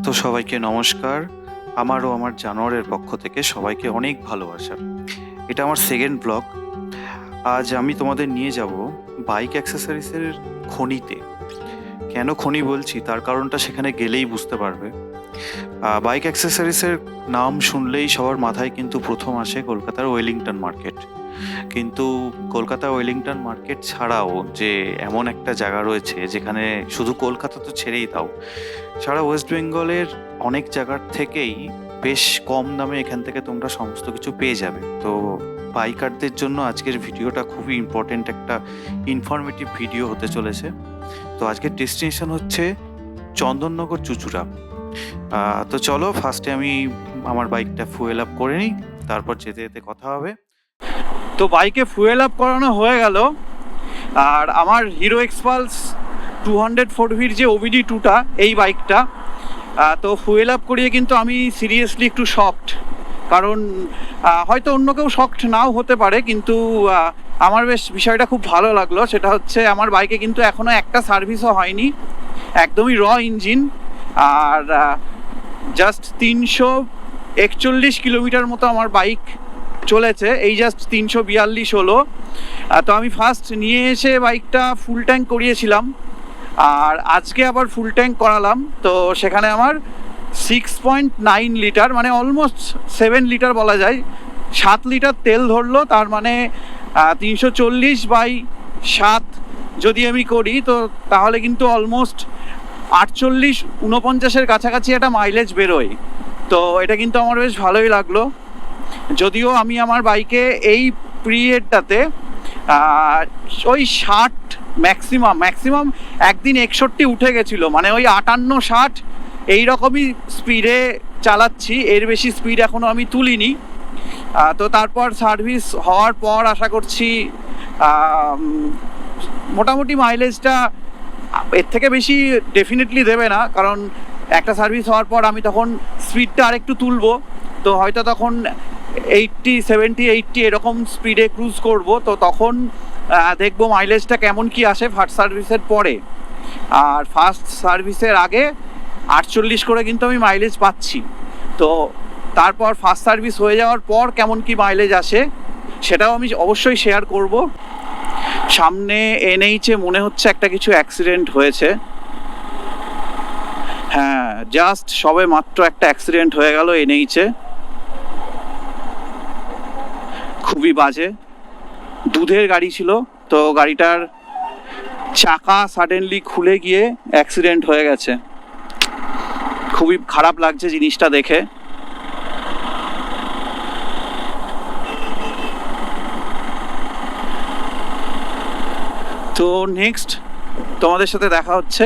তো সবাইকে নমস্কার। আমার ও আমার জানোয়ারের পক্ষ থেকে সবাইকে অনেক ভালোবাসা। এটা আমার সেকেন্ড ব্লগ। আজ আমি তোমাদের নিয়ে যাব বাইক অ্যাক্সেসরিজের খনিতে। কেন খনি বলছি তার কারণটা সেখানে গেলেই বুঝতে পারবে। বাইক অ্যাক্সেসরিজের নাম শুনলেই সবার মাথায় কিন্তু প্রথম আসে কলকাতার ওয়েলিংটন মার্কেট। কিন্তু কলকাতা ওয়েলিংটন মার্কেট ছাড়াও যে এমন একটা জায়গা রয়েছে যেখানে শুধু কলকাতা তো ছেড়েই দাও, সারা ওয়েস্ট বেঙ্গলের অনেক জায়গার থেকেই বেশ কম দামে এখান থেকে তোমরা সমস্ত কিছু পেয়ে যাবে। তো বাইকারদের জন্য আজকের ভিডিওটা খুবই ইম্পর্টেন্ট, একটা ইনফরমেটিভ ভিডিও হতে চলেছে। তো আজকের ডেস্টিনেশন হচ্ছে চন্দননগর চুঁচুড়া। তো চলো ফার্স্টে আমি আমার বাইকটা ফুয়েল আপ করে নিই, তারপর যেতে যেতে কথা হবে। তো বাইকে ফুয়েল আপ করানো হয়ে গেল, আর আমার হিরো এক্সপালস 204V যে ওবিডি 2টা এই বাইকটা, তো ফুয়েল আপ করিয়ে কিন্তু আমি সিরিয়াসলি একটু শকড। কারণ হয়তো অন্য কেউ শকড নাও হতে পারে, কিন্তু আমার বেশ বিষয়টা খুব ভালো লাগলো। সেটা হচ্ছে আমার বাইকে কিন্তু এখনও একটা সার্ভিসও হয়নি, একদমই র ইঞ্জিন। আর জাস্ট 341 কিলোমিটার মতো আমার বাইক চলেছে, এই জাস্ট 342 হলো। তো আমি ফার্স্ট নিয়ে এসে বাইকটা ফুল ট্যাঙ্ক করিয়েছিলাম, আর আজকে আবার ফুল ট্যাঙ্ক করালাম। তো সেখানে আমার 6.9 লিটার, মানে অলমোস্ট 7 লিটার বলা যায়, 7 লিটার তেল ধরলো। তার মানে 340/7 যদি আমি করি, তো তাহলে কিন্তু অলমোস্ট 48-49-এর কাছাকাছি একটা মাইলেজ বেরোয়। তো এটা কিন্তু আমার বেশ ভালোই লাগলো। যদিও আমি আমার বাইকে এই পিরিয়ডটাতে ওই 60 ম্যাক্সিমাম একদিন 61 উঠে গেছিলো, মানে ওই 58-60 এইরকমই স্পিডে চালাচ্ছি, এর বেশি স্পিড এখনও আমি তুলিনি। তো তারপর সার্ভিস হওয়ার পর আশা করছি মোটামুটি মাইলেজটা এর থেকে বেশি ডেফিনেটলি দেবে না, কারণ একটা সার্ভিস হওয়ার পর আমি তখন স্পিডটা আরেকটু তুলবো। তো হয়তো তখন 80, 70, 80 এরকম স্পিডে ক্রুজ করব। তো তখন দেখবো মাইলেজটা কেমন কি আসে ফার্স্ট সার্ভিসের পরে। আর ফার্স্ট সার্ভিসের আগে 48 করে কিন্তু আমি মাইলেজ পাচ্ছি। তো তারপর ফার্স্ট সার্ভিস হয়ে যাওয়ার পর কেমন কি মাইলেজ আসে সেটাও আমি অবশ্যই শেয়ার করব। সামনে এনএইচে মনে হচ্ছে একটা কিছু অ্যাক্সিডেন্ট হয়েছে। হ্যাঁ, জাস্ট সবে মাত্র একটা অ্যাক্সিডেন্ট হয়ে গেল এনএইচে, খুবই বাজে। দুধের গাড়ি ছিল, তো গাড়িটার চাকা সাডেনলি খুলে গিয়ে অ্যাক্সিডেন্ট হয়ে গেছে। খুবই খারাপ লাগছে জিনিসটা দেখে। তো নেক্সট তোমাদের সাথে দেখা হচ্ছে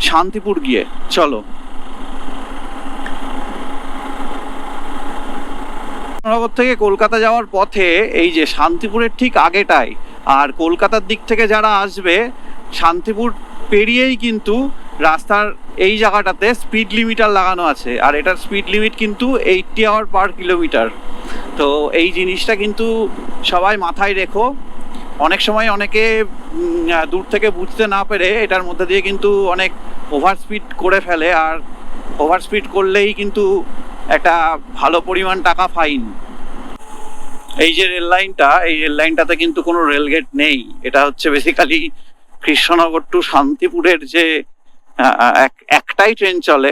শান্তিপুর গিয়ে। চলো। নগর থেকে কলকাতা যাওয়ার পথে এই যে শান্তিপুরের ঠিক আগেটায়, আর কলকাতার দিক থেকে যারা আসবে শান্তিপুর পেরিয়েই কিন্তু রাস্তার এই জায়গাটাতে স্পিড লিমিটার লাগানো আছে, আর এটার স্পিড লিমিট কিন্তু 80 hours/কিলোমিটার। তো এই জিনিসটা কিন্তু সবাই মাথায় রেখো। অনেক সময় অনেকে দূর থেকে বুঝতে না পেরে এটার মধ্যে দিয়ে কিন্তু অনেক ওভার স্পিড করে ফেলে, আর ওভার স্পিড করলেই কিন্তু একটা ভালো পরিমাণ টাকা ফাইন। এই যে রেল লাইনটা, এই রেল লাইনটাতে কিন্তু কোনো রেলগেট নেই। এটা হচ্ছে বেসিক্যালি কৃষ্ণনগর টু শান্তিপুরের যে একটাই ট্রেন চলে,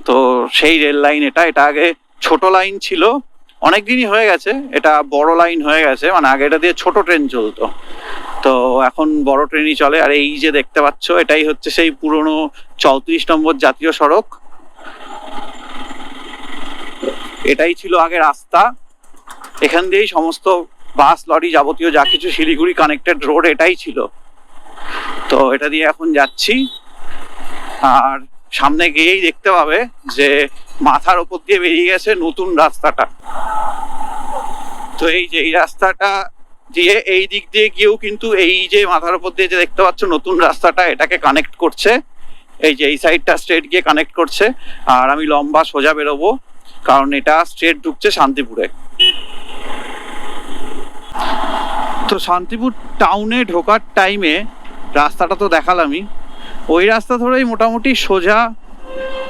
তো সেই রেল লাইন এটা। এটা আগে ছোট লাইন ছিল, অনেক দিনই হয়ে গেছে এটা বড় লাইন হয়ে গেছে। মানে আগে এটা দিয়ে ছোট ট্রেন চলতো, তো এখন বড় ট্রেনই চলে। আর এই যে দেখতে পাচ্ছ, এটাই হচ্ছে সেই পুরনো 34 নম্বর জাতীয় সড়ক। এটাই ছিল আগে রাস্তা, এখান দিয়েই সমস্ত বাস লরি যাবতীয় যা কিছু শিলিগুড়ি কানেক্টেড রোড এটাই ছিল। তো এটা দিয়ে এখন যাচ্ছি, আর সামনে গিয়েই দেখতে পাবে যে মাথার ওপর দিয়ে বেরিয়ে গেছে নতুন রাস্তাটা। তো এই যে এই রাস্তাটা দিয়ে এই দিক দিয়ে গিয়েও কিন্তু এই যে মাথার ওপর দিয়ে যে দেখতে পাচ্ছ নতুন রাস্তাটা, এটাকে কানেক্ট করছে। এই যে এই সাইডটা স্ট্রেট গিয়ে কানেক্ট করছে, আর আমি লম্বা সোজা বেরোবো, কারণ এটা স্ট্রেট ঢুকছে শান্তিপুরে। তো শান্তিপুর টাউনে ঢোকার টাইমে রাস্তাটা তো দেখালামই, ওই রাস্তা ধরেই মোটামুটি সোজা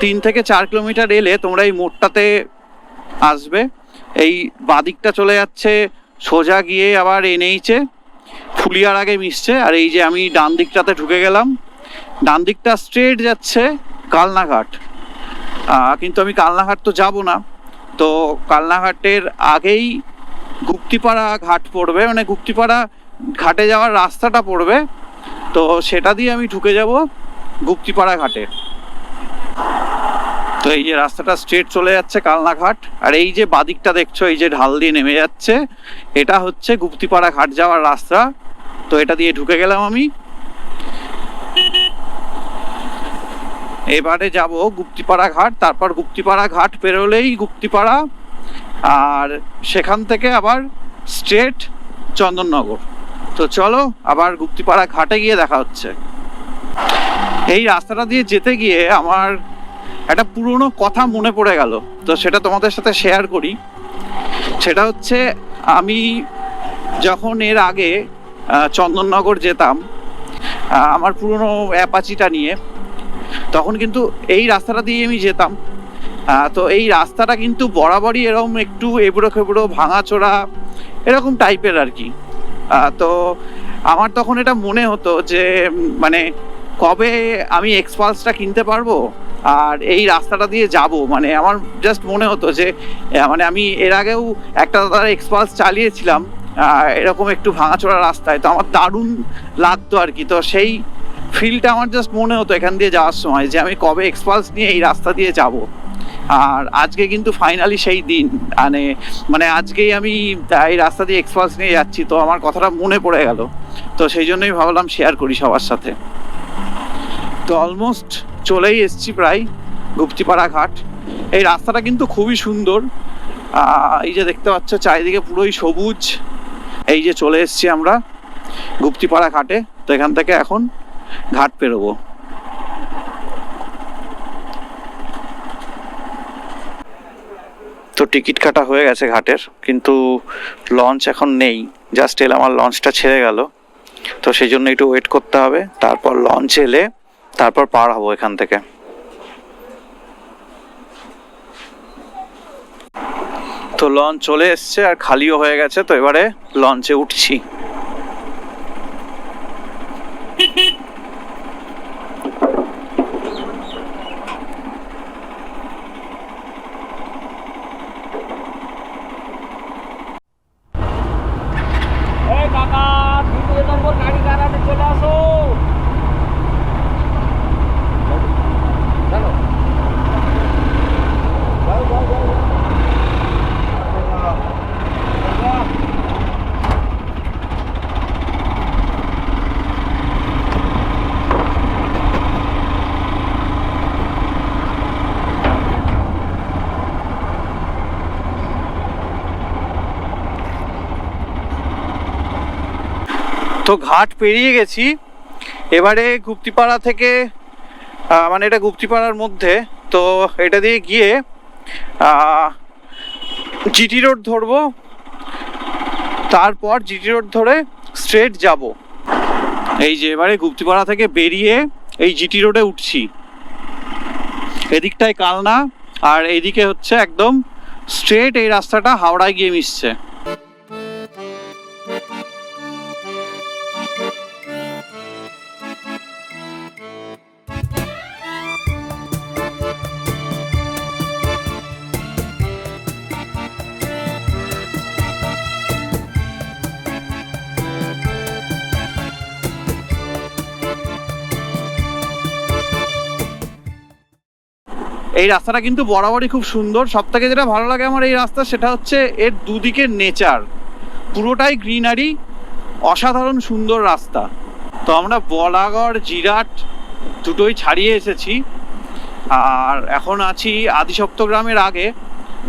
3 থেকে 4 কিলোমিটার এলে তোমরা এই মোড়টাতে আসবে। এই বাদিকটা চলে যাচ্ছে সোজা গিয়ে আবার এনএইচে ফুলিয়ার আগে মিশছে। আর এই যে আমি ডান দিকটাতে ঢুকে গেলাম, ডান দিকটা স্ট্রেট যাচ্ছে কালনাঘাট। কিন্তু আমি কালনাঘাট তো যাব না, তো কালনাঘাটের আগেই গুপ্তিপাড়া ঘাট পড়বে, মানে গুপ্তিপাড়া ঘাটে যাওয়ার রাস্তাটা পড়বে, তো সেটা দিয়ে আমি ঢুকে যাব গুপ্তিপাড়া ঘাটে। তো এই যে রাস্তাটা স্ট্রেট চলে যাচ্ছে কালনাঘাট, আর এই যে বাদিকটা দেখছো এই যে ঢাল দিয়ে নেমে যাচ্ছে, এটা হচ্ছে গুপ্তিপাড়া ঘাট যাওয়ার রাস্তা। তো এটা দিয়ে ঢুকে গেলাম আমি। এবারে যাব গুপ্তিপাড়া ঘাট, তারপর গুপ্তিপাড়া ঘাট পেরোলেই গুপ্তিপাড়া, আর সেখান থেকে আবার স্ট্রেট চন্দননগর। তো চলো আবার গুপ্তিপাড়া ঘাটে গিয়ে দেখা হচ্ছে। এই রাস্তাটা দিয়ে যেতে গিয়ে আমার একটা পুরনো কথা মনে পড়ে গেল, তো সেটা তোমাদের সাথে শেয়ার করি। সেটা হচ্ছে আমি যখন এর আগে চন্দননগর যেতাম আমার পুরনো অ্যাপাচিটা নিয়ে, তখন কিন্তু এই রাস্তাটা দিয়ে আমি যেতাম। তো এই রাস্তাটা কিন্তু বরাবরই এরকম একটু এবড়ো খেবড়ো ভাঙাচোরা এরকম টাইপের আর কি। তো আমার তখন এটা মনে হতো যে মানে কবে আমি এক্সপালসটা কিনতে পারবো আর এই রাস্তাটা দিয়ে যাব। মানে আমার জাস্ট মনে হতো যে মানে আমি এর আগেও একটা দাদার এক্সপালস চালিয়েছিলাম এরকম একটু ভাঙাচোরা রাস্তায়, তো আমার দারুণ লাগতো আর কি। তো সেই ফিলটা আমার জাস্ট মনে হতো এখান দিয়ে যাওয়ার সময় যে আমি কবে এক্সপালস নিয়ে এই রাস্তা দিয়ে যাব। আর আজকে কিন্তু ফাইনালি সেই দিন, মানে আজকেই আমি এই রাস্তা দিয়ে এক্সপালস নিয়ে যাচ্ছি। তো আমার কথাটা মনে পড়ে গেল, তো সেই জন্যই ভাবলাম শেয়ার করি সবার সাথে। তো অলমোস্ট চলেই এসছি প্রায় গুপ্তিপাড়া ঘাট। এই রাস্তাটা কিন্তু খুবই সুন্দর, এই যে দেখতে পাচ্ছ চারিদিকে পুরোই সবুজ। এই যে চলে এসছি আমরা গুপ্তিপাড়া ঘাটে। তো এখান থেকে এখন ঘাট পেরোবো। তো টিকিট কাটা হয়ে গেছে ঘাটের, কিন্তু লঞ্চ এখন নেই, জাস্ট এলাম আর লঞ্চটা ছেড়ে গেল। তো সেই জন্য একটু ওয়েট করতে হবে, তারপর লঞ্চ এলে তারপর পার হবো এখান থেকে। তো লঞ্চ চলে এসছে আর খালিও হয়ে গেছে, তো এবারে লঞ্চে উঠছি। তো ঘাট পেরিয়ে গেছি, এবারে গুপ্তিপাড়া থেকে মানে এটা গুপ্তিপাড়ার মধ্যে, তো এটা দিয়ে গিয়ে জিটি রোড ধরবো, তারপর জিটি রোড ধরে স্ট্রেট যাব। এই যে এবারে গুপ্তিপাড়া থেকে বেরিয়ে এই জিটি রোডে উঠছি। এদিকটায় কালনা আর এইদিকে হচ্ছে একদম স্ট্রেট এই রাস্তাটা হাওড়ায় গিয়ে মিশছে। এই রাস্তাটা কিন্তু বরাবরই খুব সুন্দর। সব থেকে যেটা ভালো লাগে আমার এই রাস্তা সেটা হচ্ছে এর দুদিকের নেচার, পুরোটাই গ্রিনারি, অসাধারণ সুন্দর রাস্তা। তো আমরা বলাগড় জিরাট দুটোই ছাড়িয়ে এসেছি, আর এখন আছি আদিসপ্তগ্রামের আগে।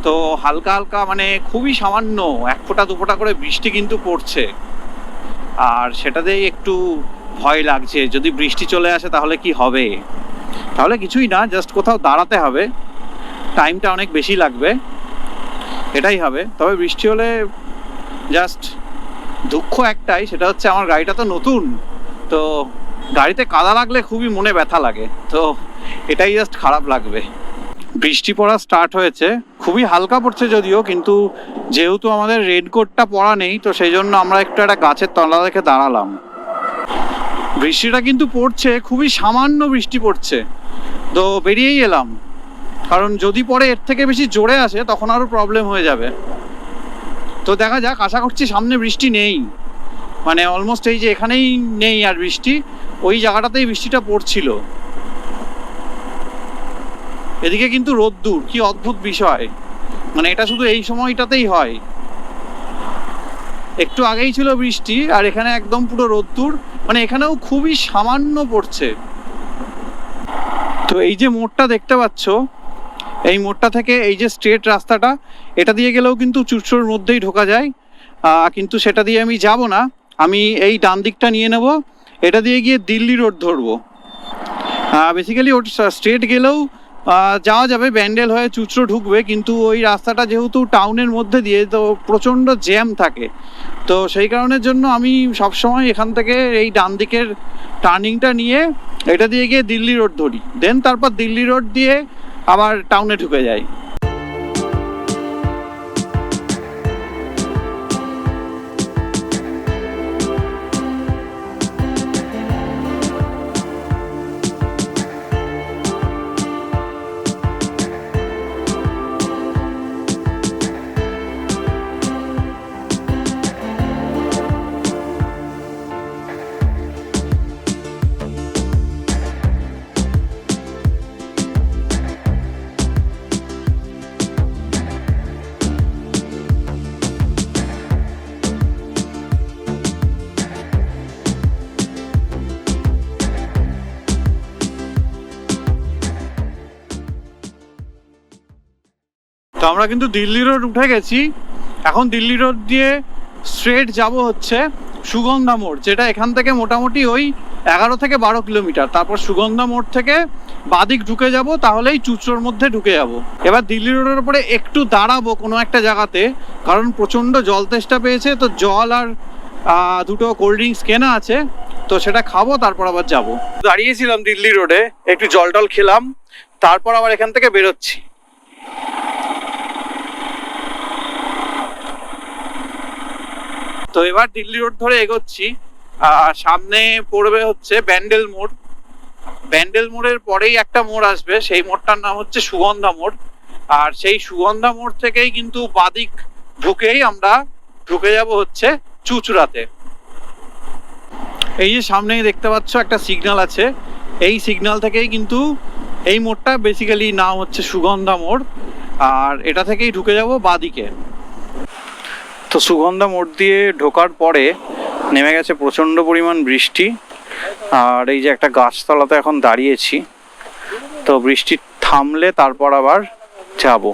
তো হালকা হালকা মানে খুবই সামান্য 1 ফোঁটা 2 ফোঁটা করে বৃষ্টি কিন্তু পড়ছে, আর সেটাতেই একটু ভয় লাগছে যদি বৃষ্টি চলে আসে তাহলে কি হবে। তাহলে কিছুই না, জাস্ট কোথাও দাঁড়াতে হবে, টাইমটা অনেক বেশি লাগবে, এটাই হবে। তবে বৃষ্টি হলে জাস্ট দুঃখ একটাই, সেটা হচ্ছে আমার গাড়িটা তো নতুন, তো গাড়িতে কাদা লাগলে খুবই মনে ব্যথা লাগে। তো এটাই জাস্ট খারাপ লাগবে। বৃষ্টি পড়া স্টার্ট হয়েছে, খুবই হালকা পড়ছে যদিও, কিন্তু যেহেতু আমাদের রেনকোটটা পরা নেই তো সেই জন্য আমরা একটু একটা গাছের তলা দেখে দাঁড়ালাম। বৃষ্টিটা কিন্তু পড়ছে, খুবই সামান্য বৃষ্টি পড়ছে, তো বেরিয়েই এলাম, কারণ যদি পরে এর থেকে বেশি জোরে আসে তখন আরও প্রবলেম হয়ে যাবে। তো দেখা যাক, আশা করছি সামনে বৃষ্টি নেই, মানে অলমোস্ট এই যে এখানেই নেই আর বৃষ্টি, ওই জায়গাটাতেই বৃষ্টিটা পড়ছিল। এদিকে কিন্তু রোদ্দুর, কি অদ্ভুত বিষয়, মানে এটা শুধু এই সময়টাতেই হয়। একটু আগেই ছিল বৃষ্টি আর এখানে একদম পুরো রোদ্দুর, মানে এখানেও খুবই সামান্য পড়ছে। তো এই যে মোড়টা দেখতে পাচ্ছ, এই মোড়টা থেকে এই যে স্ট্রেট রাস্তাটা, এটা দিয়ে গেলেও কিন্তু চুঁচুড়োর মধ্যেই ঢোকা যায়, কিন্তু সেটা দিয়ে আমি যাব না, আমি এই ডান দিকটা নিয়ে নেব, এটা দিয়ে গিয়ে দিল্লি রোড ধরবো। বেসিক্যালি ওর স্ট্রেট গেলেও যাওয়া যাবে, ব্যান্ডেল হয়ে চুঁচুড়ো ঢুকবে, কিন্তু ওই রাস্তাটা যেহেতু টাউনের মধ্যে দিয়ে, তো প্রচণ্ড জ্যাম থাকে, তো সেই কারণের জন্য আমি সবসময় এখান থেকে এই ডান দিকের টার্নিংটা নিয়ে এটা দিয়ে গিয়ে দিল্লি রোড ধরি, দেন তারপর দিল্লি রোড দিয়ে আবার টাউনে ঢুকে যাই। তো আমরা কিন্তু দিল্লি রোড উঠে গেছি, এখন দিল্লি রোড দিয়ে স্ট্রেট যাব হচ্ছে সুগন্ধা মোড়, যেটা এখান থেকে মোটামুটি ওই 11 থেকে 12 কিলোমিটার। তারপর সুগন্ধা মোড় থেকে বাদিক ঢুকে যাব, তাহলেই চুঁচুড়োর মধ্যে ঢুকে যাব। এবার দিল্লি রোডের উপরে একটু দাঁড়াবো কোনো একটা জায়গাতে, কারণ প্রচণ্ড জল তেষ্টা পেয়েছে, তো জল আর দুটো কোল্ড ড্রিঙ্কস কেনা আছে, তো সেটা খাবো, তারপর আবার যাব। দাঁড়িয়েছিলাম দিল্লি রোডে, একটু জল টল খেলাম, তারপর আবার এখান থেকে বেরোচ্ছি। তো এবার দিল্লি রোড ধরে এগোচ্ছি, সামনে পড়বে হচ্ছে ব্যান্ডেল মোড়, ব্যান্ডেল মোড়ের পরেই একটা মোড় আসবে, সেই মোড়টার নাম হচ্ছে সুগন্ধা মোড়, আর সেই সুগন্ধা মোড় থেকেই কিন্তু বাদিক ঢুকেই আমরা ঢুকে যাব হচ্ছে চুঁচুড়াতে। এই যে সামনেই দেখতে পাচ্ছ একটা সিগন্যাল আছে, এই সিগন্যাল থেকেই কিন্তু এই মোড়টা বেসিক্যালি নাম হচ্ছে সুগন্ধা মোড়, আর এটা থেকেই ঢুকে যাব বাদিকে। তো সুগন্ধা মোড় দিয়ে ঢোকার পরে নেমে গেছে প্রচণ্ড পরিমাণ বৃষ্টি, আর এই যে একটা গাছতলাতে এখন দাঁড়িয়েছি, তো বৃষ্টি থামলে তারপর আবার যাব।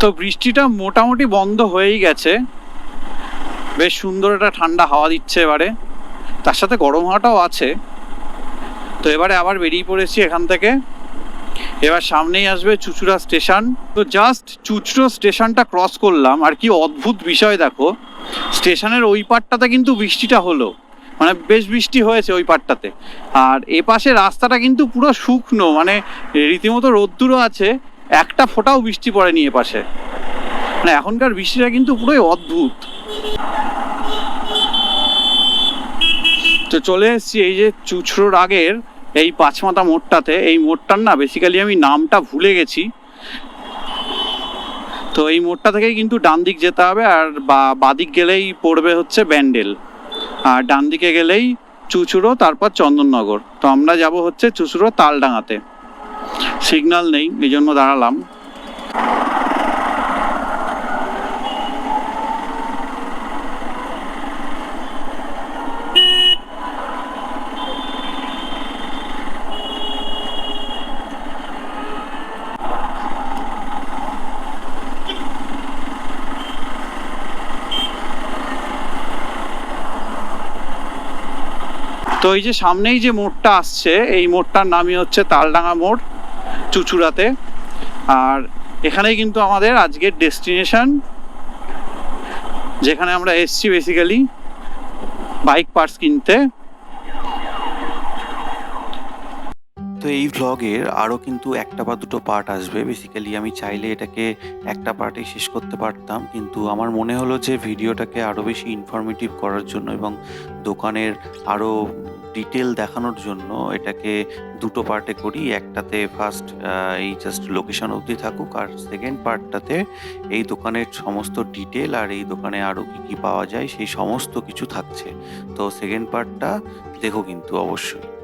তো বৃষ্টিটা মোটামুটি বন্ধ হয়েই গেছে, বেশ সুন্দর একটা ঠান্ডা হাওয়া দিচ্ছে এবারে, তার সাথে গরম হাওয়াটাও আছে। তো এবারে আবার বেরিয়ে পড়েছি এখান থেকে, এবার সামনেই আসবে চুঁচুড়া স্টেশন। তো জাস্ট চুঁচুড়ো স্টেশনটা ক্রস করলাম, আর কি অদ্ভুত বিষয় দেখো, স্টেশনের ওই পারটাতে কিন্তু বৃষ্টিটা হলো, মানে বেশ বৃষ্টি হয়েছে ওই পারটাতে, আর এ পাশে রাস্তাটা কিন্তু পুরো শুকনো, মানে রীতিমতো রোদ্দুরও আছে, একটা ফোঁটাও বৃষ্টি পড়েনি এ পাশে, মানে এখনকার বৃষ্টিটা কিন্তু পুরোই অদ্ভুত। তো চলে এসেছি এই যে চুঁচুড়োর আগের এই পাঁচমাথা মোড়টাতে, এই মোড়টার না বেসিক্যালি আমি নামটা ভুলে গেছি। তো এই মোড়টা থেকেই কিন্তু ডান দিক যেতে হবে, আর বাদিক গেলেই পড়বে হচ্ছে ব্যান্ডেল, আর ডান দিকে গেলেই চুঁচুড়ো, তারপর চন্দননগর। তো আমরা যাব হচ্ছে চুঁচুড়ো তালডাঙাতে, সিগন্যাল নেই এই জন্য দাঁড়ালাম। তো এই যে সামনেই যে মোড়টা আসছে, এই মোড়টার নামই হচ্ছে তালডাঙা মোড় চুঁচুড়াতে, আর এখানেই কিন্তু আমাদের আজকের ডেস্টিনেশন, যেখানে আমরা এসছি বেসিক্যালি বাইক পার্টস কিনতে। তো এই ভ্লগের আরও কিন্তু একটা বা দুটো পার্ট আসবে। বেসিক্যালি আমি চাইলে এটাকে একটা পার্টেই শেষ করতে পারতাম, কিন্তু আমার মনে হলো যে ভিডিওটাকে আরও বেশি ইনফরমেটিভ করার জন্য এবং দোকানের আরও ডিটেল দেখানোর জন্য এটাকে দুটো পার্টে করি। একটাতে ফার্স্ট এই জাস্ট লোকেশন অবধি থাকুক, আর সেকেন্ড পার্টটাতে এই দোকানের সমস্ত ডিটেল আর এই দোকানে আরও কী কী পাওয়া যায় সেই সমস্ত কিছু থাকছে। তো সেকেন্ড পার্টটা দেখো কিন্তু অবশ্যই।